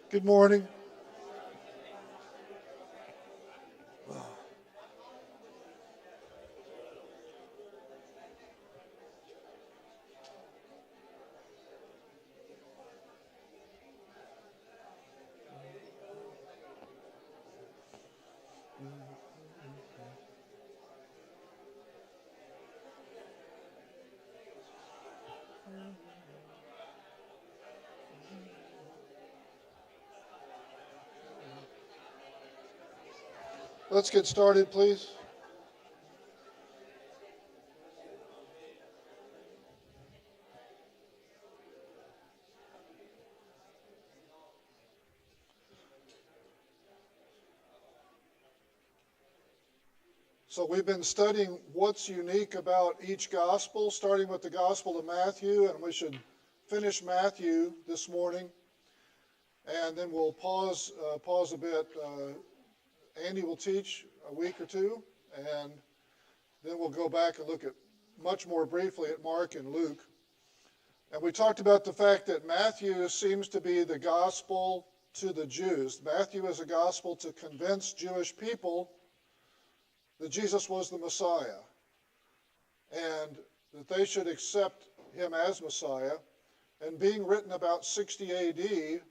Good morning. Let's get started, please. So we've been studying what's unique about each gospel, starting with the Gospel of Matthew, and we should finish Matthew this morning, and then we'll pause a bit. Andy will teach a week or two, and then we'll go back and look at much more briefly at Mark and Luke. And we talked about the fact that Matthew seems to be the gospel to the Jews. Matthew is a gospel to convince Jewish people that Jesus was the Messiah and that they should accept him as Messiah. And being written about 60 AD,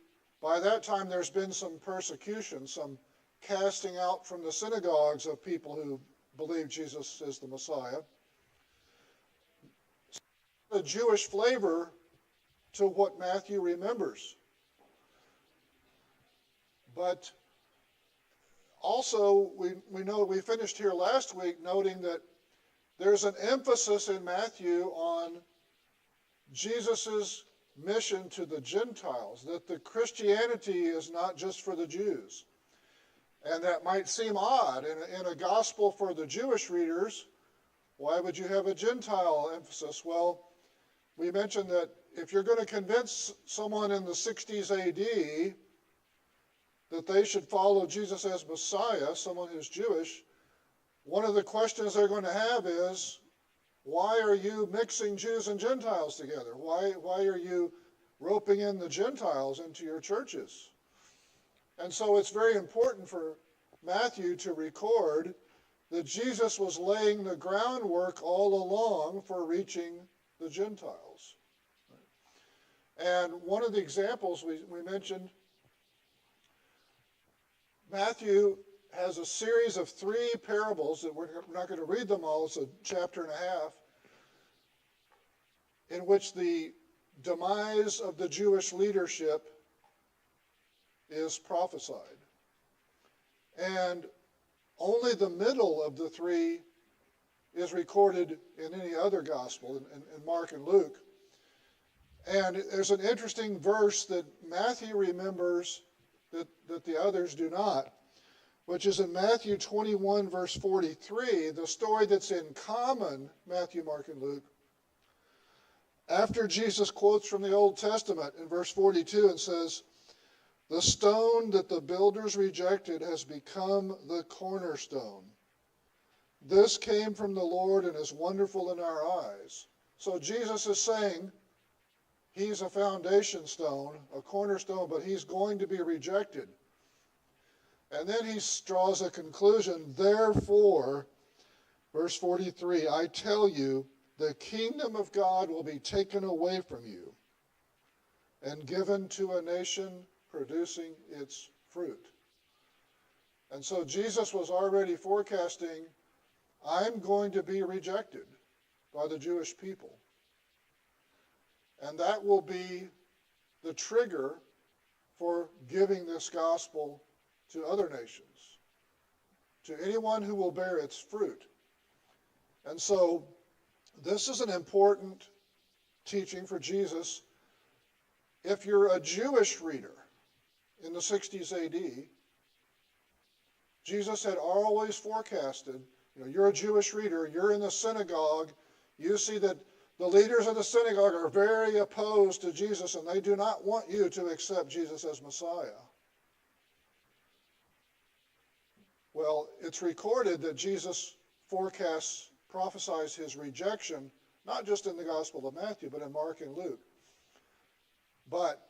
by that time there's been some persecution, some casting out from the synagogues of people who believe Jesus is the Messiah. A Jewish flavor to what Matthew remembers. But also, we know we finished here last week noting that there's an emphasis in Matthew on Jesus' mission to the Gentiles, that the Christianity is not just for the Jews. And that might seem odd. In a gospel for the Jewish readers, why would you have a Gentile emphasis? Well, we mentioned that if you're going to convince someone in the 60s AD that they should follow Jesus as Messiah, someone who's Jewish, one of the questions they're going to have is, why are you mixing Jews and Gentiles together? Why are you roping in the Gentiles into your churches? And so it's very important for Matthew to record that Jesus was laying the groundwork all along for reaching the Gentiles. And one of the examples we mentioned, Matthew has a series of 3 parables that we're not going to read them all. It's a chapter and a half, in which the demise of the Jewish leadership is prophesied. And only the middle of the 3 is recorded in any other gospel, in Mark and Luke. And there's an interesting verse that Matthew remembers that the others do not, which is in Matthew 21, verse 43, the story that's in common, Matthew, Mark, and Luke. After Jesus quotes from the Old Testament in verse 42 and says, "The stone that the builders rejected has become the cornerstone. This came from the Lord and is wonderful in our eyes." So Jesus is saying he's a foundation stone, a cornerstone, but he's going to be rejected. And then he draws a conclusion. Therefore, verse 43, "I tell you, the kingdom of God will be taken away from you and given to a nation producing its fruit." And so Jesus was already forecasting, I'm going to be rejected by the Jewish people. And that will be the trigger for giving this gospel to other nations, to anyone who will bear its fruit. And so this is an important teaching for Jesus. If you're a Jewish reader in the 60s AD, Jesus had always forecasted, you're a Jewish reader, you're in the synagogue, you see that the leaders of the synagogue are very opposed to Jesus, and they do not want you to accept Jesus as Messiah. Well, it's recorded that Jesus prophesies his rejection, not just in the Gospel of Matthew, but in Mark and Luke. But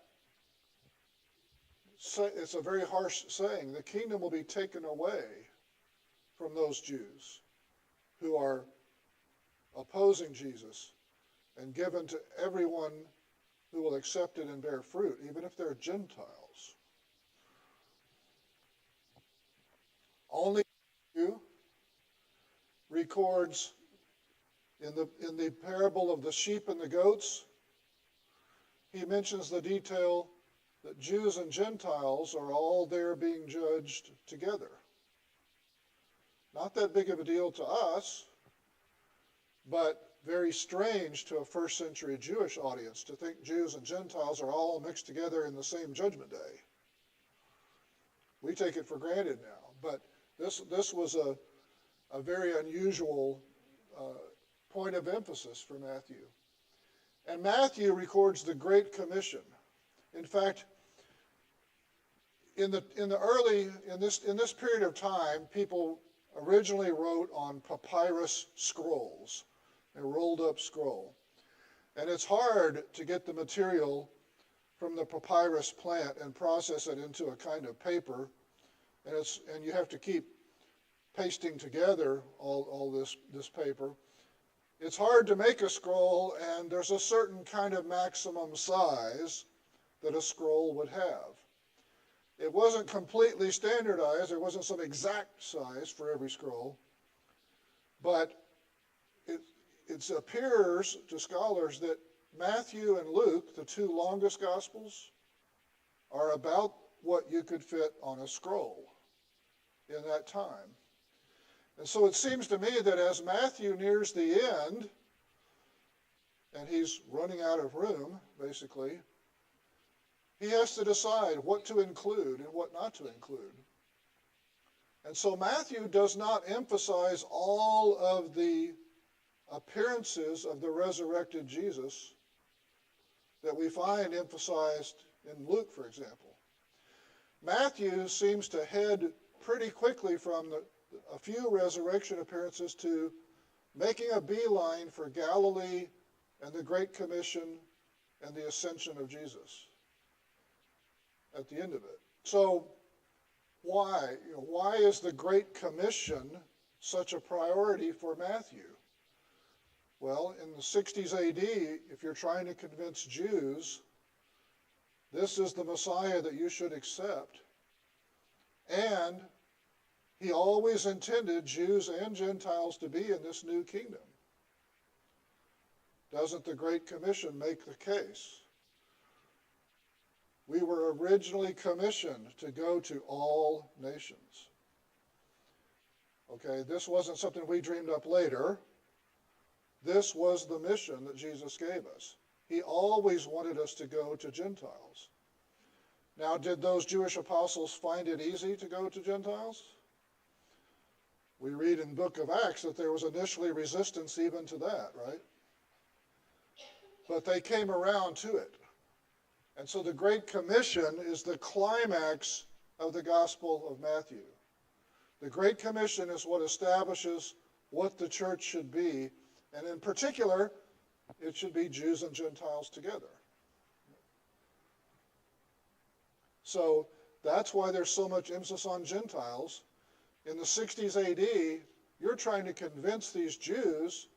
it's a very harsh saying, the kingdom will be taken away from those Jews who are opposing Jesus and given to everyone who will accept it and bear fruit, even if they're Gentiles. Only Matthew records in the parable of the sheep and the goats, he mentions the detail that Jews and Gentiles are all there being judged together. Not that big of a deal to us, but very strange to a first century Jewish audience to think Jews and Gentiles are all mixed together in the same judgment day. We take it for granted now, but this was a very unusual point of emphasis for Matthew. And Matthew records the Great Commission. In fact, in this period of time, people originally wrote on papyrus scrolls, a rolled up scroll. And it's hard to get the material from the papyrus plant and process it into a kind of paper. And you have to keep pasting together all this paper. It's hard to make a scroll, and there's a certain kind of maximum size that a scroll would have. It wasn't completely standardized. There wasn't some exact size for every scroll. But it appears to scholars that Matthew and Luke, the two longest Gospels, are about what you could fit on a scroll in that time. And so it seems to me that as Matthew nears the end, and he's running out of room, basically, he has to decide what to include and what not to include. And so Matthew does not emphasize all of the appearances of the resurrected Jesus that we find emphasized in Luke, for example. Matthew seems to head pretty quickly from a few resurrection appearances to making a beeline for Galilee and the Great Commission and the ascension of Jesus at the end of it. So why? Why is the Great Commission such a priority for Matthew? Well, in the 60s AD, if you're trying to convince Jews, this is the Messiah that you should accept. And he always intended Jews and Gentiles to be in this new kingdom. Doesn't the Great Commission make the case? We were originally commissioned to go to all nations. Okay, this wasn't something we dreamed up later. This was the mission that Jesus gave us. He always wanted us to go to Gentiles. Now, did those Jewish apostles find it easy to go to Gentiles? We read in the book of Acts that there was initially resistance even to that, right? But they came around to it. And so the Great Commission is the climax of the Gospel of Matthew. The Great Commission is what establishes what the church should be. And in particular, it should be Jews and Gentiles together. So that's why there's so much emphasis on Gentiles. In the 60s AD, you're trying to convince these Jews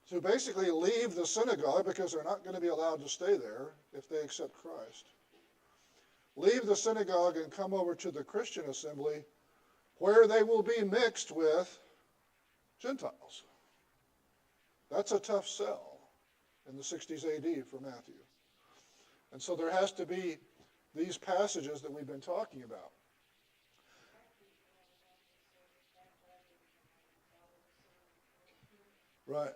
to basically leave the synagogue because they're not going to be allowed to stay there if they accept Christ. Leave the synagogue and come over to the Christian assembly where they will be mixed with Gentiles. That's a tough sell in the 60s AD for Matthew. And so there has to be these passages that we've been talking about. Right.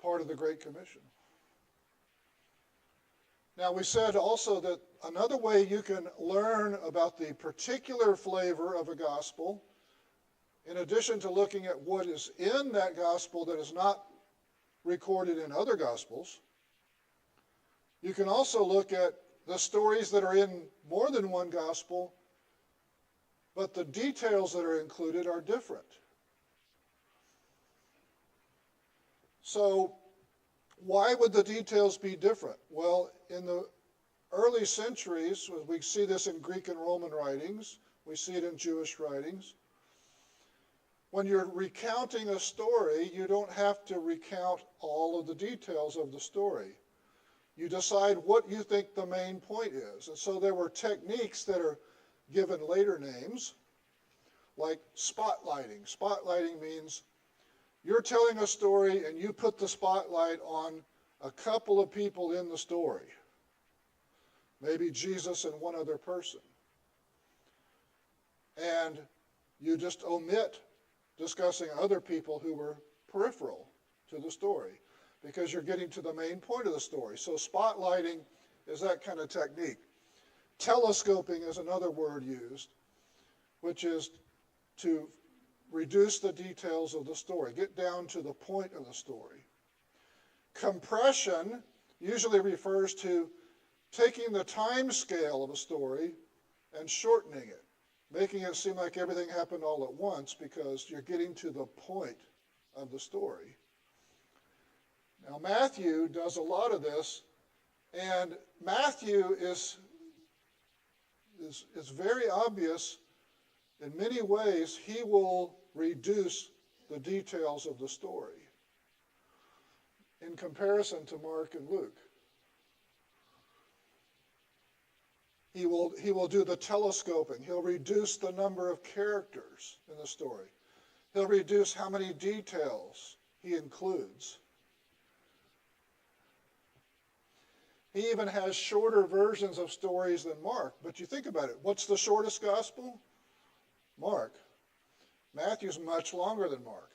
Part of the Great Commission. Now, we said also that another way you can learn about the particular flavor of a gospel, in addition to looking at what is in that gospel that is not recorded in other gospels, you can also look at the stories that are in more than one gospel, but the details that are included are different. So why would the details be different? Well, in the early centuries, we see this in Greek and Roman writings, we see it in Jewish writings. When you're recounting a story, you don't have to recount all of the details of the story. You decide what you think the main point is. And so there were techniques that are given later names, like spotlighting. Spotlighting means you're telling a story and you put the spotlight on a couple of people in the story. Maybe Jesus and one other person. And you just omit discussing other people who were peripheral to the story because you're getting to the main point of the story. So spotlighting is that kind of technique. Telescoping is another word used, which is to reduce the details of the story, get down to the point of the story. Compression usually refers to taking the time scale of a story and shortening it, making it seem like everything happened all at once because you're getting to the point of the story. Now, Matthew does a lot of this, and Matthew is very obvious. In many ways, he will reduce the details of the story in comparison to Mark and Luke. He will do the telescoping. He'll reduce the number of characters in the story. He'll reduce how many details he includes. He even has shorter versions of stories than Mark. But you think about it. What's the shortest gospel? Mark. Matthew's much longer than Mark.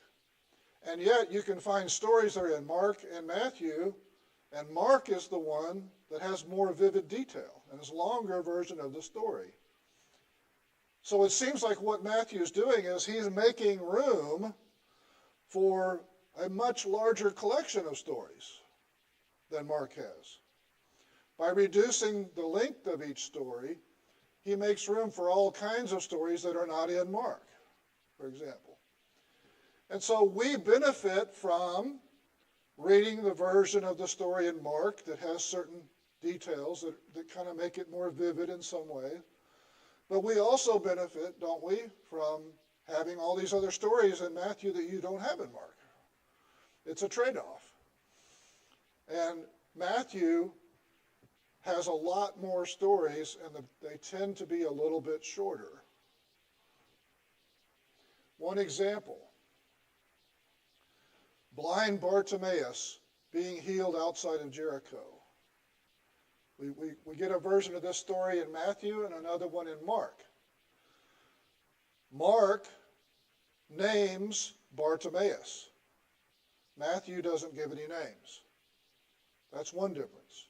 And yet you can find stories that are in Mark and Matthew, and Mark is the one that has more vivid detail and is a longer version of the story. So it seems like what Matthew's doing is he's making room for a much larger collection of stories than Mark has. By reducing the length of each story, he makes room for all kinds of stories that are not in Mark, for example. And so we benefit from reading the version of the story in Mark that has certain details that kind of make it more vivid in some way. But we also benefit, don't we, from having all these other stories in Matthew that you don't have in Mark. It's a trade-off. And Matthew has a lot more stories, and they tend to be a little bit shorter. One example, blind Bartimaeus being healed outside of Jericho. We get a version of this story in Matthew and another one in Mark. Mark names Bartimaeus. Matthew doesn't give any names. That's one difference.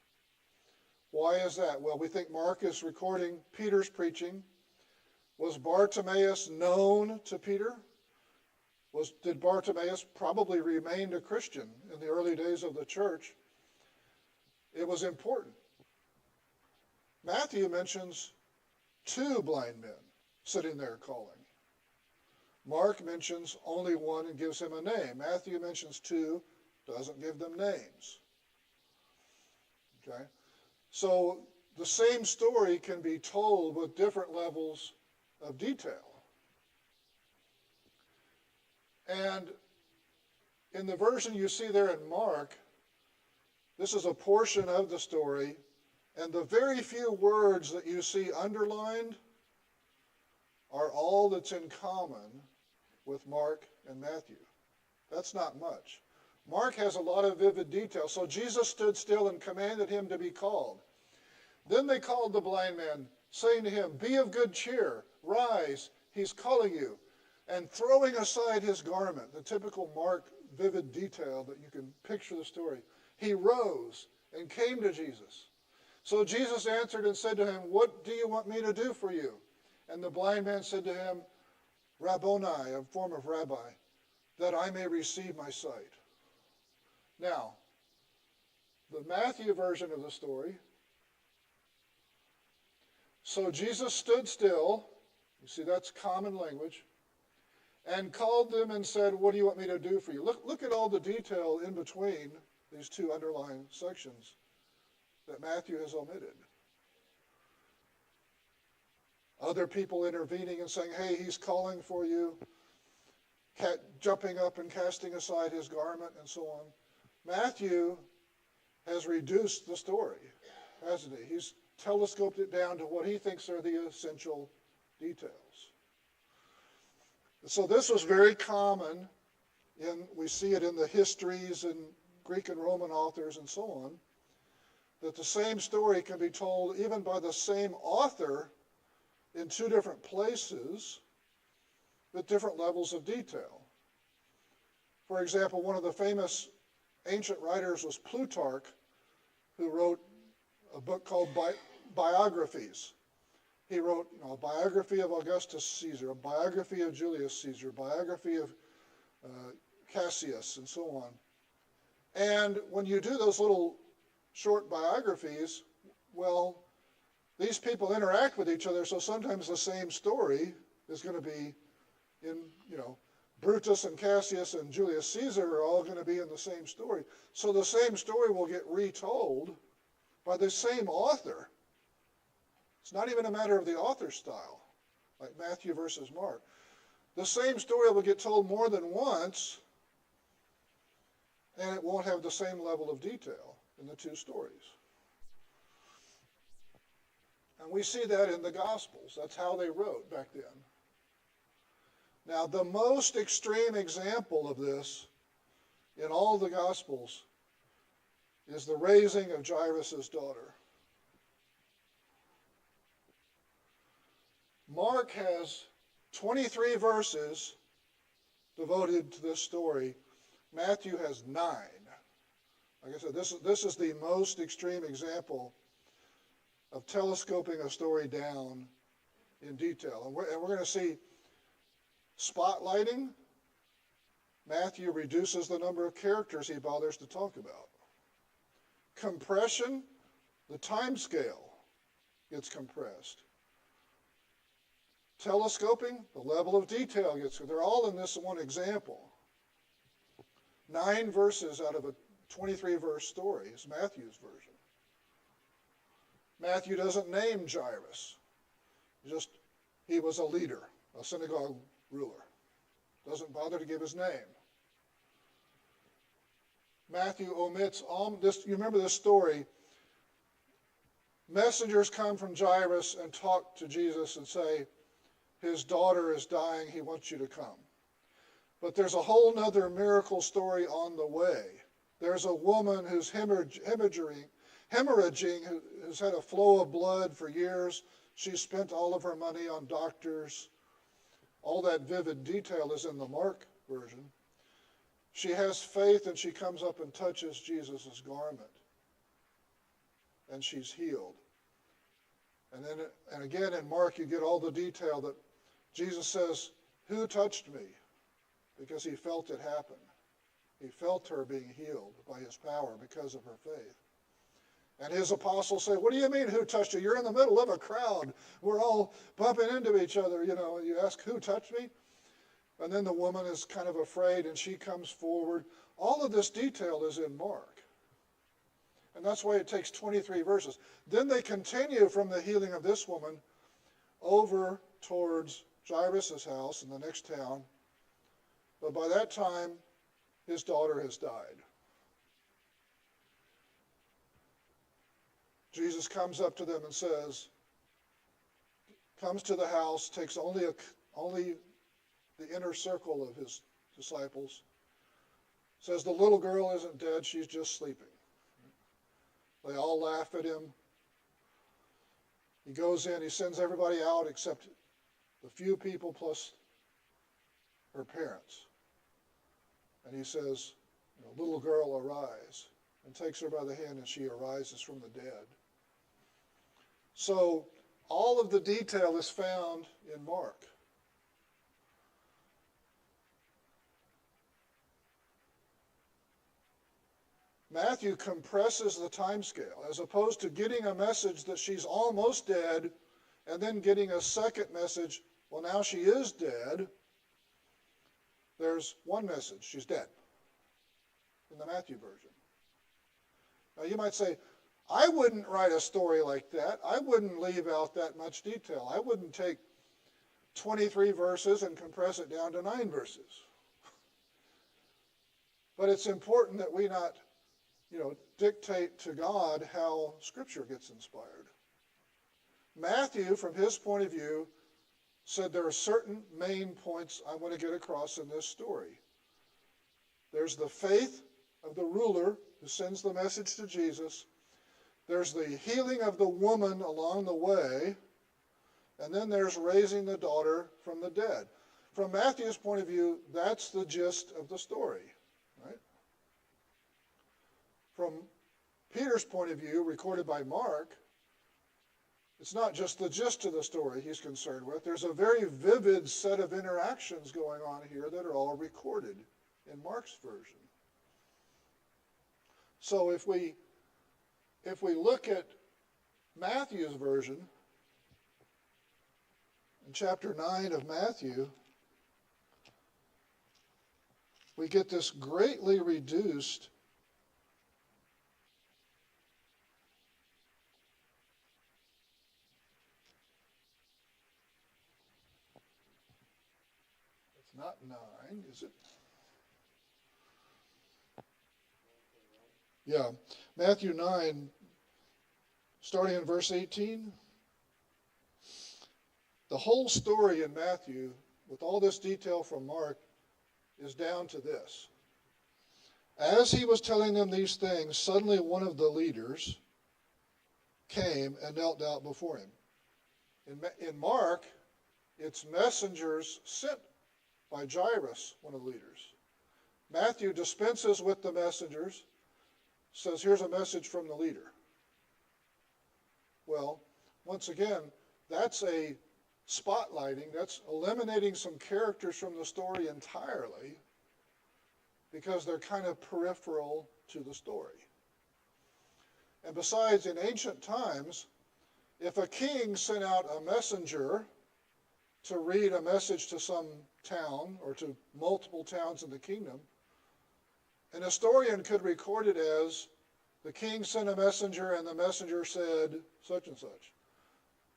Why is that? Well, we think Mark is recording Peter's preaching. Was Bartimaeus known to Peter? Did Bartimaeus probably remain a Christian in the early days of the church? It was important. Matthew mentions 2 blind men sitting there calling. Mark mentions only one and gives him a name. Matthew mentions 2, doesn't give them names. Okay? So the same story can be told with different levels of detail. And in the version you see there in Mark, this is a portion of the story, and the very few words that you see underlined are all that's in common with Mark and Matthew. That's not much. Mark has a lot of vivid detail. So Jesus stood still and commanded him to be called. Then they called the blind man, saying to him, "Be of good cheer, rise, he's calling you." And throwing aside his garment, the typical Mark vivid detail that you can picture the story, he rose and came to Jesus. So Jesus answered and said to him, "What do you want me to do for you?" And the blind man said to him, "Rabboni," a form of rabbi, "that I may receive my sight." Now, the Matthew version of the story, so Jesus stood still, you see that's common language, and called them and said, "What do you want me to do for you?" Look at all the detail in between these 2 underlying sections that Matthew has omitted. other people intervening and saying, hey, he's calling for you, jumping up and casting aside his garment, and so on. Matthew has reduced the story, hasn't he? He's telescoped it down to what he thinks are the essential details. So this was very common, we see it in the histories and Greek and Roman authors and so on, that the same story can be told even by the same author in two different places with different levels of detail. For example, one of the famous ancient writers was Plutarch, who wrote a book called Biographies. He wrote a biography of Augustus Caesar, a biography of Julius Caesar, a biography of Cassius, and so on. And when you do those little short biographies, well, these people interact with each other, so sometimes the same story is going to be in, Brutus and Cassius and Julius Caesar are all going to be in the same story. So the same story will get retold by the same author. It's not even a matter of the author's style, like Matthew versus Mark. The same story will get told more than once, and it won't have the same level of detail in the two stories. And we see that in the Gospels. That's how they wrote back then. Now, the most extreme example of this in all the Gospels is the raising of Jairus' daughter. Mark has 23 verses devoted to this story. Matthew has 9. Like I said, this is the most extreme example of telescoping a story down in detail. And we're going to see spotlighting. Matthew reduces the number of characters he bothers to talk about. Compression, the time scale gets compressed. Telescoping, the level of detail gets, they're all in this one example. 9 verses out of a 23-verse story is Matthew's version. Matthew doesn't name Jairus. Just, he was a leader, a synagogue ruler. Doesn't bother to give his name. Matthew omits all this. You remember this story. Messengers come from Jairus and talk to Jesus and say, his daughter is dying, he wants you to come. But there's a whole nother miracle story on the way. There's a woman who's hemorrhaging, who's had a flow of blood for years. She's spent all of her money on doctors. All that vivid detail is in the Mark version. She has faith and she comes up and touches Jesus' garment. And she's healed. And again in Mark you get all the detail that Jesus says, who touched me? Because he felt it happen. He felt her being healed by his power because of her faith. And his apostles say, what do you mean, who touched you? You're in the middle of a crowd. We're all bumping into each other. You ask, who touched me? And then the woman is kind of afraid and she comes forward. All of this detail is in Mark. And that's why it takes 23 verses. Then they continue from the healing of this woman over towards Jairus' house in the next town. But by that time, his daughter has died. Jesus comes up to them and says, comes to the house, takes only the inner circle of his disciples, says the little girl isn't dead, she's just sleeping. They all laugh at him. He goes in, he sends everybody out except the few people plus her parents. And he says, little girl, arise, and takes her by the hand, and she arises from the dead. So all of the detail is found in Mark. Matthew compresses the time scale, as opposed to getting a message that she's almost dead and then getting a second message, well, now she is dead. There's one message, she's dead, in the Matthew version. Now you might say, I wouldn't write a story like that. I wouldn't leave out that much detail. I wouldn't take 23 verses and compress it down to 9 verses. But it's important that we not, dictate to God how Scripture gets inspired. Matthew, from his point of view, said there are certain main points I want to get across in this story. There's the faith of the ruler who sends the message to Jesus. There's the healing of the woman along the way. And then there's raising the daughter from the dead. From Matthew's point of view, that's the gist of the story, right? From Peter's point of view, recorded by Mark, it's not just the gist of the story he's concerned with. There's a very vivid set of interactions going on here that are all recorded in Mark's version. So if we look at Matthew's version, in chapter 9 of Matthew, we get this greatly reduced not 9, is it? Yeah, Matthew 9, starting in verse 18. The whole story in Matthew, with all this detail from Mark, is down to this. As he was telling them these things, suddenly one of the leaders came and knelt down before him. In Mark, it's messengers sent by Jairus, one of the leaders. Matthew dispenses with the messengers, says, here's a message from the leader. Well, once again, that's a spotlighting, that's eliminating some characters from the story entirely because they're kind of peripheral to the story. And besides, in ancient times, if a king sent out a messenger to read a message to some town or to multiple towns in the kingdom, an historian could record it as the king sent a messenger and the messenger said such and such.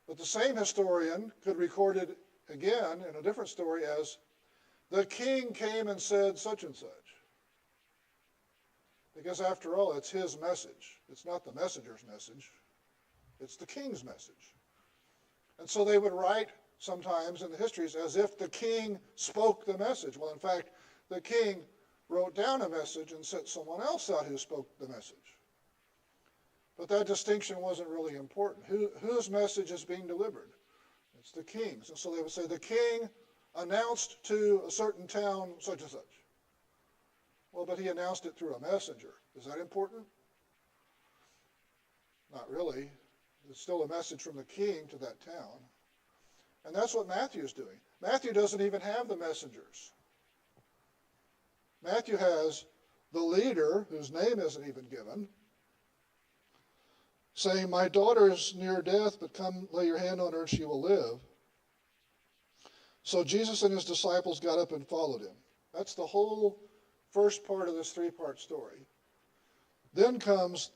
But the same historian could record it again in a different story as the king came and said such and such. Because after all, it's his message. It's not the messenger's message. It's the king's message. And so they would write sometimes in the histories as if the king spoke the message. Well, in fact, the king wrote down a message and sent someone else out who spoke the message. But that distinction wasn't really important. Whose message is being delivered? It's the king's. And so they would say, the king announced to a certain town such and such. Well, but he announced it through a messenger. Is that important? Not really. It's still a message from the king to that town. And that's what Matthew's doing. Matthew doesn't even have the messengers. Matthew has the leader, whose name isn't even given, saying, my daughter is near death, but come lay your hand on her and she will live. So Jesus and his disciples got up and followed him. That's the whole first part of this 3-part story. Then comes,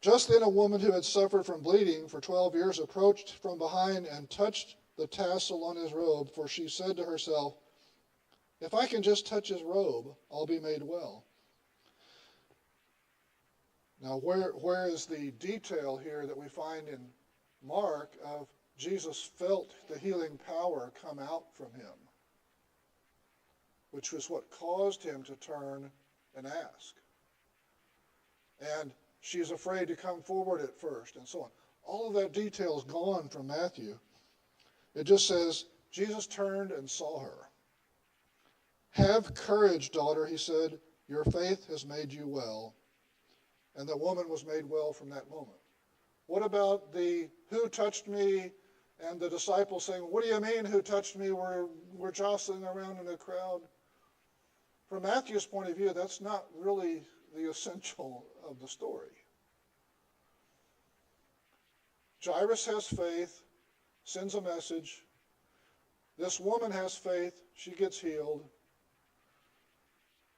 just then a woman who had suffered from bleeding for 12 years approached from behind and touched the tassel on his robe, for she said to herself, if I can just touch his robe, I'll be made well. Now, where is the detail here that we find in Mark of Jesus felt the healing power come out from him, which was what caused him to turn and ask. And she's afraid to come forward at first, and so on. All of that detail is gone from Matthew. It just says, Jesus turned and saw her. Have courage, daughter, he said. Your faith has made you well. And the woman was made well from that moment. What about the who touched me and the disciples saying, what do you mean who touched me? We're jostling around in a crowd. From Matthew's point of view, that's not really the essential of the story. Jairus has faith, sends a message. This woman has faith, she gets healed.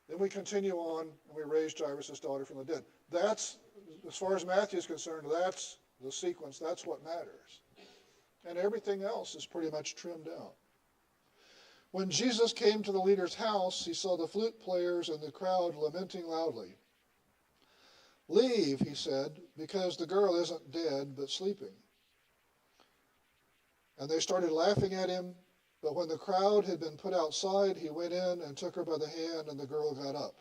Then we continue on and we raise Jairus' daughter from the dead. That's as far as Matthew is concerned, that's the sequence, that's what matters. And everything else is pretty much trimmed out. When Jesus came to the leader's house, he saw the flute players and the crowd lamenting loudly. "Leave," he said, "because the girl isn't dead, but sleeping." And they started laughing at him, but when the crowd had been put outside, he went in and took her by the hand, and the girl got up.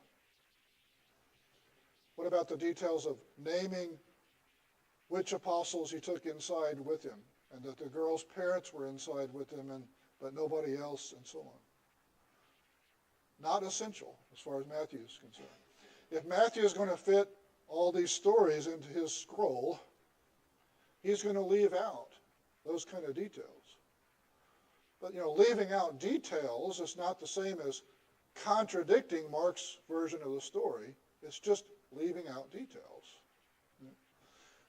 What about the details of naming which apostles he took inside with him, and that the girl's parents were inside with him, but nobody else, and so on? Not essential as far as Matthew is concerned. If Matthew is going to fit all these stories into his scroll, he's going to leave out those kind of details. But, leaving out details is not the same as contradicting Mark's version of the story. It's just leaving out details.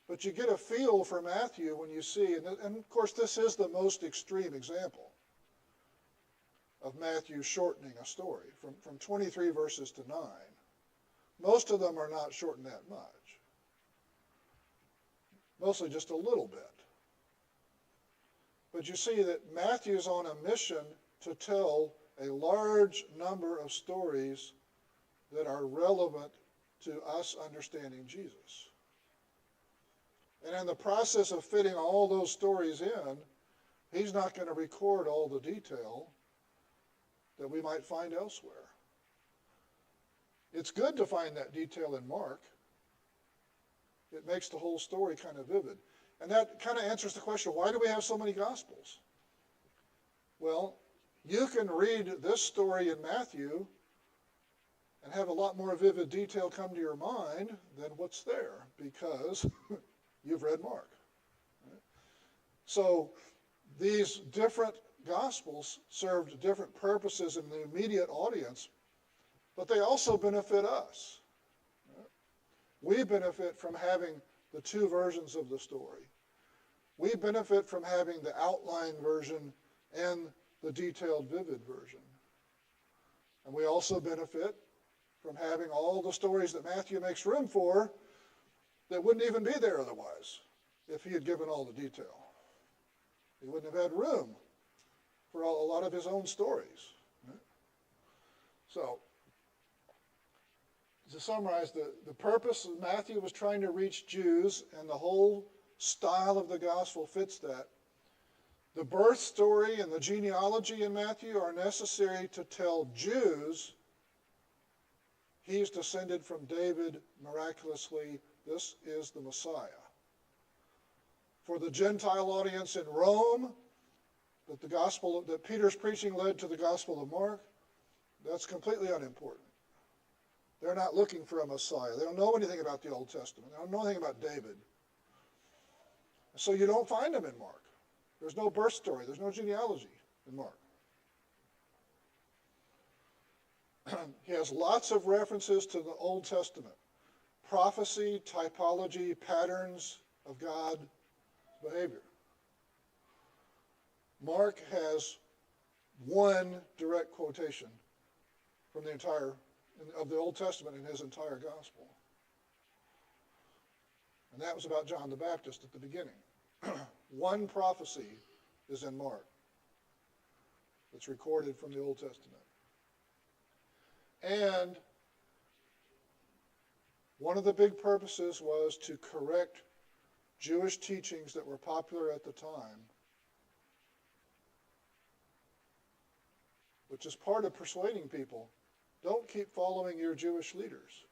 But you get a feel for Matthew when you see, and of course this is the most extreme example of Matthew shortening a story from 23 verses to 9. Most of them are not shortened that much. Mostly just a little bit. But you see that Matthew's on a mission to tell a large number of stories that are relevant to us understanding Jesus. And in the process of fitting all those stories in, he's not going to record all the detail that we might find elsewhere. It's good to find that detail in Mark. It makes the whole story kind of vivid. And that kind of answers the question, why do we have so many Gospels? Well, you can read this story in Matthew and have a lot more vivid detail come to your mind than what's there, because you've read Mark. Right? So these different Gospels served different purposes in the immediate audience, but they also benefit us. Right? We benefit from having the two versions of the story. We benefit from having the outline version and the detailed, vivid version. And we also benefit from having all the stories that Matthew makes room for that wouldn't even be there otherwise if he had given all the detail. He wouldn't have had room for a lot of his own stories. Right? So, to summarize, the purpose of Matthew was trying to reach Jews, and the whole style of the gospel fits that. The birth story and the genealogy in Matthew are necessary to tell Jews he's descended from David miraculously. This is the Messiah. For the Gentile audience in Rome, that Peter's preaching led to the Gospel of Mark, that's completely unimportant. They're not looking for a Messiah. They don't know anything about the Old Testament. They don't know anything about David. So you don't find him in Mark. There's no birth story. There's no genealogy in Mark. He has lots of references to the Old Testament. Prophecy, typology, patterns of God's behavior. Mark has one direct quotation from the entire of the Old Testament in his entire gospel. And that was about John the Baptist at the beginning. One prophecy is in Mark that's recorded from the Old Testament. And one of the big purposes was to correct Jewish teachings that were popular at the time, which is part of persuading people. Don't keep following your Jewish leaders.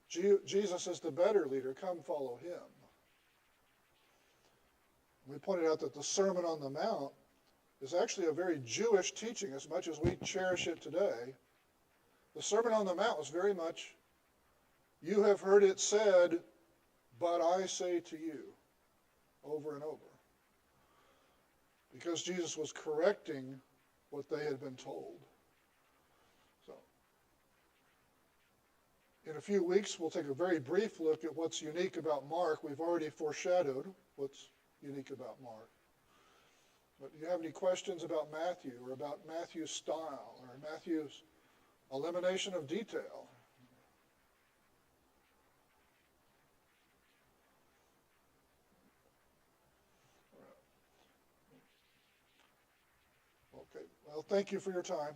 Jesus is the better leader. Come follow him. We pointed out that the Sermon on the Mount is actually a very Jewish teaching as much as we cherish it today. The Sermon on the Mount was very much, you have heard it said, but I say to you, over and over. Because Jesus was correcting what they had been told. So, in a few weeks, we'll take a very brief look at what's unique about Mark. We've already foreshadowed what's unique about Mark. But do you have any questions about Matthew, or about Matthew's style, or Matthew's elimination of detail? Okay, well, thank you for your time.